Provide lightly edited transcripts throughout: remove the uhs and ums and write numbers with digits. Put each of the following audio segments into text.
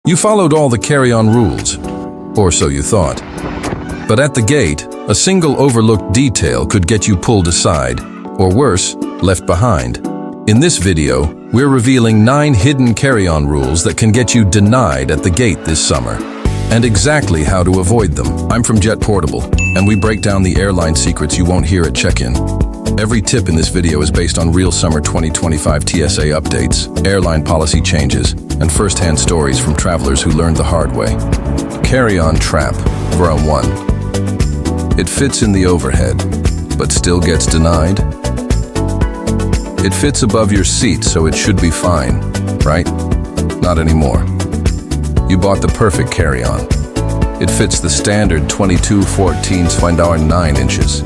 You followed all the carry-on rules, or so you thought. But at the gate, a single overlooked detail could get you pulled aside, or worse, left behind. In this video, we're revealing 9 hidden carry-on rules that can get you denied at the gate this summer, and exactly how to avoid them. I'm from JetPortable, and we break down the airline secrets you won't hear at check-in. Every tip in this video is based on real summer 2025 TSA updates, airline policy changes, and first-hand stories from travelers who learned the hard way. Carry-on trap, round 1. It fits in the overhead, but still gets denied. It fits above your seat, so it should be fine, right? Not anymore. You bought the perfect carry-on. It fits the standard 22/14 9 inches.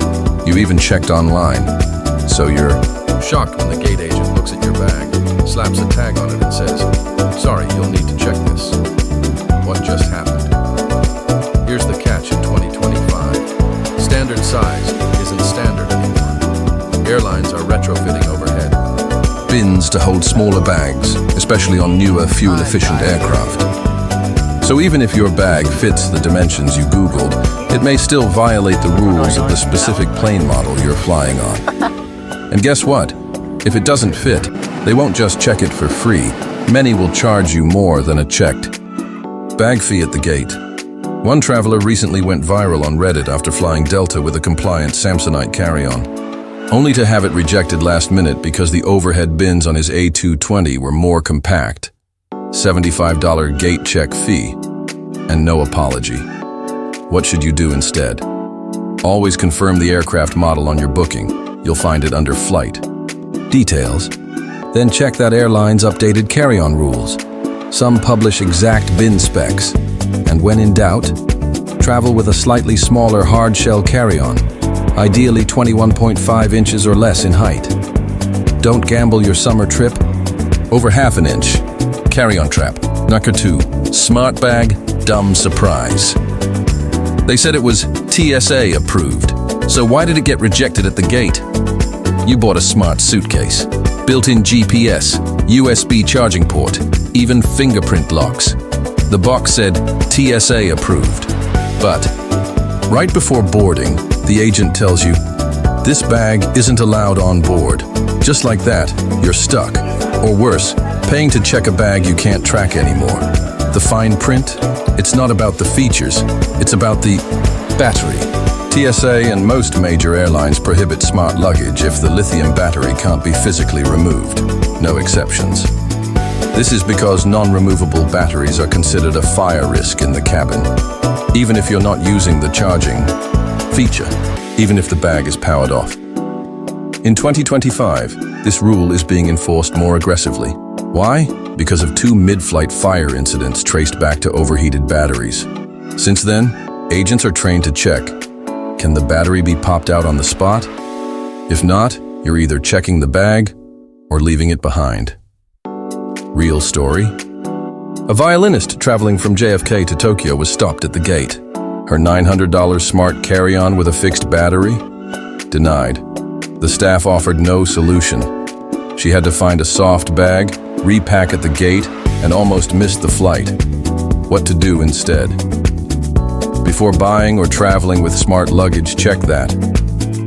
You even checked online. So you're shocked when the gate agent looks at your bag, slaps a tag on it and says, "Sorry, you'll need to check this." What just happened? Here's the catch in 2025. Standard size isn't standard anymore. Airlines are retrofitting overhead bins to hold smaller bags, especially on newer, fuel-efficient aircraft. So even if your bag fits the dimensions you Googled, it may still violate the rules of the specific plane model you're flying on. And guess what? If it doesn't fit, they won't just check it for free. Many will charge you more than a checked bag fee at the gate. One traveler recently went viral on Reddit after flying Delta with a compliant Samsonite carry-on, only to have it rejected last minute because the overhead bins on his A220 were more compact. $75 gate check fee, and no apology. What should you do instead? Always confirm the aircraft model on your booking. You'll find it under flight details. Then check that airline's updated carry-on rules. Some publish exact bin specs. And when in doubt, travel with a slightly smaller hard-shell carry-on, ideally 21.5 inches or less in height. Don't gamble your summer trip over half an inch. Carry-on trap. Number 2. Smart bag, dumb surprise. They said it was TSA approved. So why did it get rejected at the gate? You bought a smart suitcase. Built-in GPS, USB charging port, even fingerprint locks. The box said TSA approved. But right before boarding, the agent tells you, "This bag isn't allowed on board." Just like that, you're stuck. Or worse, paying to check a bag you can't track anymore. The fine print? It's not about the features, it's about the battery. TSA and most major airlines prohibit smart luggage if the lithium battery can't be physically removed. No exceptions. This is because non-removable batteries are considered a fire risk in the cabin, even if you're not using the charging feature, even if the bag is powered off. In 2025, this rule is being enforced more aggressively. Why? Because of 2 mid-flight fire incidents traced back to overheated batteries. Since then, agents are trained to check, can the battery be popped out on the spot? If not, you're either checking the bag or leaving it behind. Real story. A violinist traveling from JFK to Tokyo was stopped at the gate. Her $900 smart carry-on with a fixed battery? Denied. The staff offered no solution. She had to find a soft bag, repack at the gate, and almost missed the flight. What to do instead? Before buying or traveling with smart luggage, check that.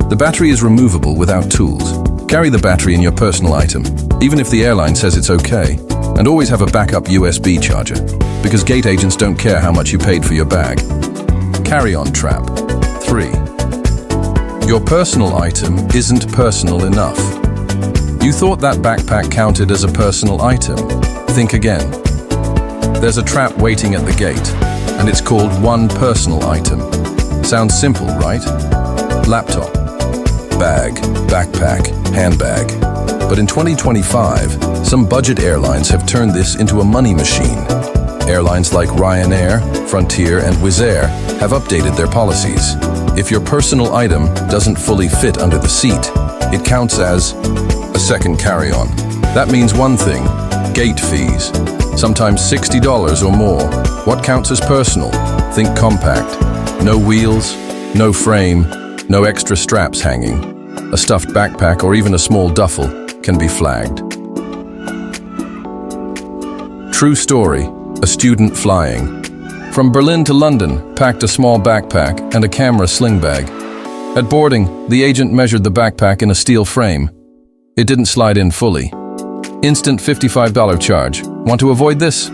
The battery is removable without tools. Carry the battery in your personal item, even if the airline says it's okay. And always have a backup USB charger, because gate agents don't care how much you paid for your bag. Carry-on trap. 3. Your personal item isn't personal enough. You thought that backpack counted as a personal item? Think again. There's a trap waiting at the gate, and it's called one personal item. Sounds simple, right? Laptop, bag, backpack, handbag. But in 2025, some budget airlines have turned this into a money machine. Airlines like Ryanair, Frontier, and Wizz Air have updated their policies. If your personal item doesn't fully fit under the seat, it counts as a second carry-on. That means one thing, gate fees. Sometimes $60 or more. What counts as personal? Think compact. No wheels, no frame, no extra straps hanging. A stuffed backpack or even a small duffel can be flagged. True story. A student flying. From Berlin to London, packed a small backpack and a camera sling bag. At boarding, the agent measured the backpack in a steel frame. It didn't slide in fully. Instant $55 charge. Want to avoid this?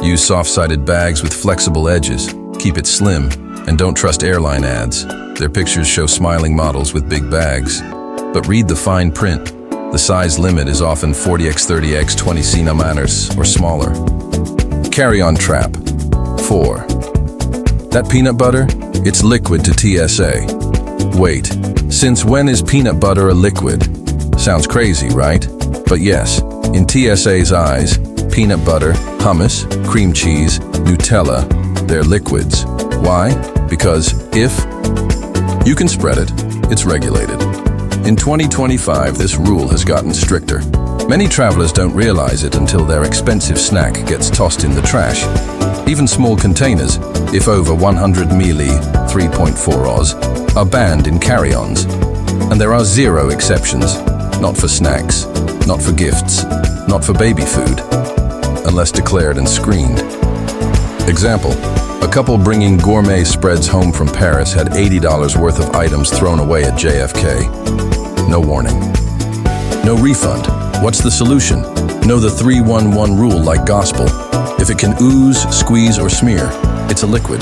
Use soft-sided bags with flexible edges. Keep it slim, and don't trust airline ads. Their pictures show smiling models with big bags. But read the fine print. The size limit is often 40x30x 20 cm or smaller. Carry-on trap. 4. That peanut butter? It's liquid to TSA. Wait, since when is peanut butter a liquid? Sounds crazy, right? But yes, in TSA's eyes, peanut butter, hummus, cream cheese, Nutella, they're liquids. Why? Because if you can spread it, it's regulated. In 2025, this rule has gotten stricter. Many travelers don't realize it until their expensive snack gets tossed in the trash. Even small containers, if over 100 ml, 3.4 Oz, are banned in carry-ons. And there are zero exceptions. Not for snacks, not for gifts, not for baby food, unless declared and screened. Example, a couple bringing gourmet spreads home from Paris had $80 worth of items thrown away at JFK. No warning. No refund. What's the solution? Know the 3-1-1 rule like gospel. If it can ooze, squeeze, or smear, it's a liquid.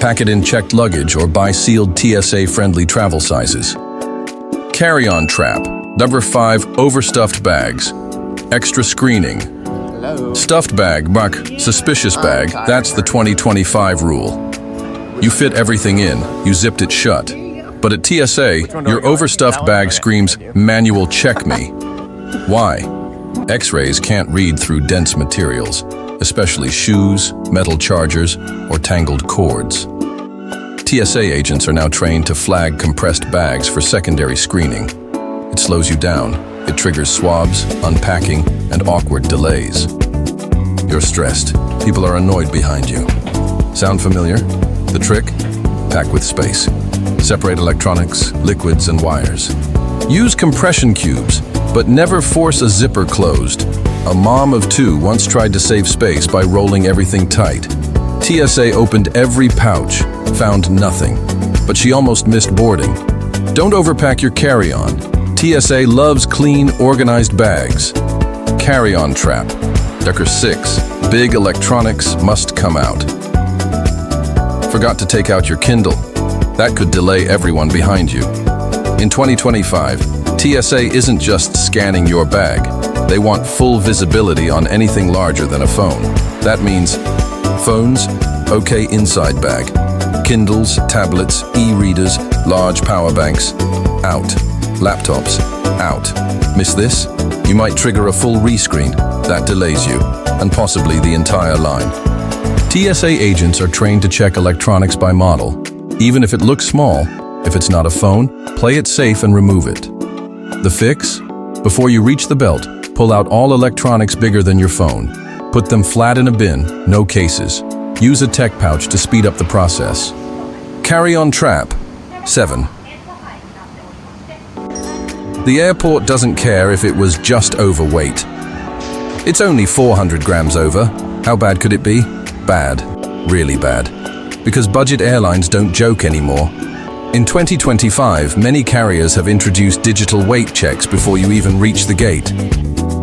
Pack it in checked luggage or buy sealed TSA-friendly travel sizes. Carry-on trap. Number 5, overstuffed bags. Extra screening. Hello. Stuffed bag, muck, suspicious bag, that's the 2025 rule. You fit everything in, you zipped it shut. But at TSA, your overstuffed bag screams, "Manual check me." Why? X-rays can't read through dense materials, especially shoes, metal chargers, or tangled cords. TSA agents are now trained to flag compressed bags for secondary screening. It slows you down. It triggers swabs, unpacking, and awkward delays. You're stressed. People are annoyed behind you. Sound familiar? The trick? Pack with space. Separate electronics, liquids, and wires. Use compression cubes, but never force a zipper closed. A mom of 2 once tried to save space by rolling everything tight. TSA opened every pouch, found nothing, but she almost missed boarding. Don't overpack your carry-on. TSA loves clean, organized bags. Carry-on trap. Number 6. Big electronics must come out. Forgot to take out your Kindle. That could delay everyone behind you. In 2025, TSA isn't just scanning your bag. They want full visibility on anything larger than a phone. That means phones, okay, inside bag. Kindles, tablets, e-readers, large power banks, out. Laptops, out. Miss this? You might trigger a full rescreen. That delays you, and possibly the entire line. TSA agents are trained to check electronics by model. Even if it looks small, if it's not a phone, play it safe and remove it. The fix? Before you reach the belt, pull out all electronics bigger than your phone. Put them flat in a bin, no cases. Use a tech pouch to speed up the process. Carry-on trap. 7. The airport doesn't care if it was just overweight. It's only 400 grams over. How bad could it be? Bad. Really bad. Because budget airlines don't joke anymore. In 2025, many carriers have introduced digital weight checks before you even reach the gate.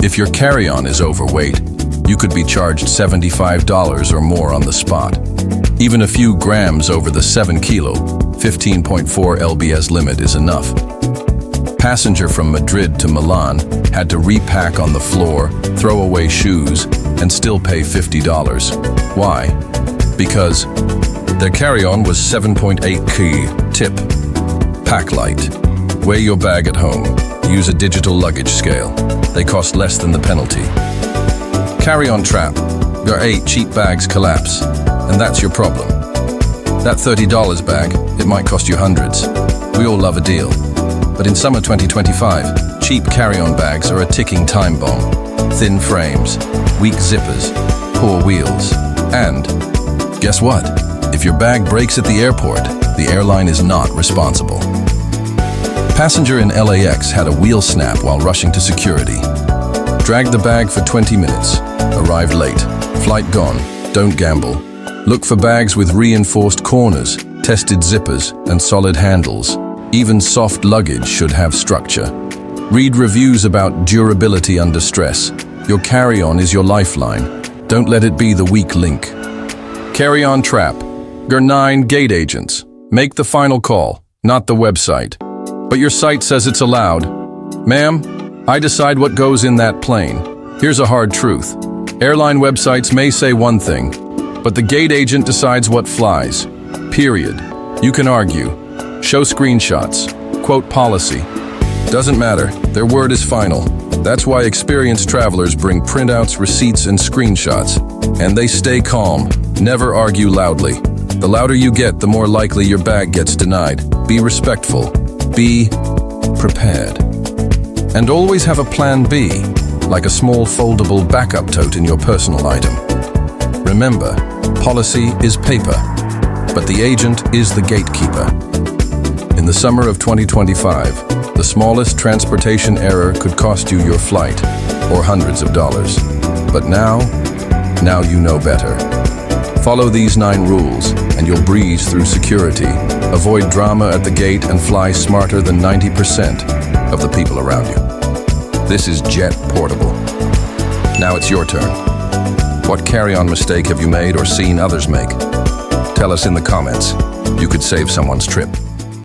If your carry-on is overweight, you could be charged $75 or more on the spot. Even a few grams over the 7 kilo, 15.4 lbs limit is enough. Passenger from Madrid to Milan had to repack on the floor, throw away shoes, and still pay $50. Why? Because their carry-on was 7.8 kg. Tip: pack light. Weigh your bag at home. Use a digital luggage scale. They cost less than the penalty. Carry-on trap. Your 8 cheap bags collapse, and that's your problem. That $30 bag, it might cost you hundreds. We all love a deal. But in summer 2025, cheap carry-on bags are a ticking time bomb. Thin frames, weak zippers, poor wheels, and guess what? If your bag breaks at the airport, the airline is not responsible. Passenger in LAX had a wheel snap while rushing to security. Dragged the bag for 20 minutes, arrived late. Flight gone. Don't gamble. Look for bags with reinforced corners, tested zippers, and solid handles. Even soft luggage should have structure. Read reviews about durability under stress. Your carry-on is your lifeline. Don't let it be the weak link. Carry-on trap. G9 gate agents. Make the final call, not the website. But your site says it's allowed. Ma'am, I decide what goes in that plane. Here's a hard truth. Airline websites may say one thing, but the gate agent decides what flies. Period. You can argue. Show screenshots. Quote policy. Doesn't matter. Their word is final. That's why experienced travelers bring printouts, receipts, and screenshots. And they stay calm. Never argue loudly. The louder you get, the more likely your bag gets denied. Be respectful. Be prepared. And always have a plan B, like a small foldable backup tote in your personal item. Remember, policy is paper, but the agent is the gatekeeper. In the summer of 2025, the smallest transportation error could cost you your flight, or hundreds of dollars. But now you know better. Follow these 9 rules, and you'll breeze through security, avoid drama at the gate, and fly smarter than 90% of the people around you. This is JetPortable. Now it's your turn. What carry-on mistake have you made or seen others make? Tell us in the comments. You could save someone's trip.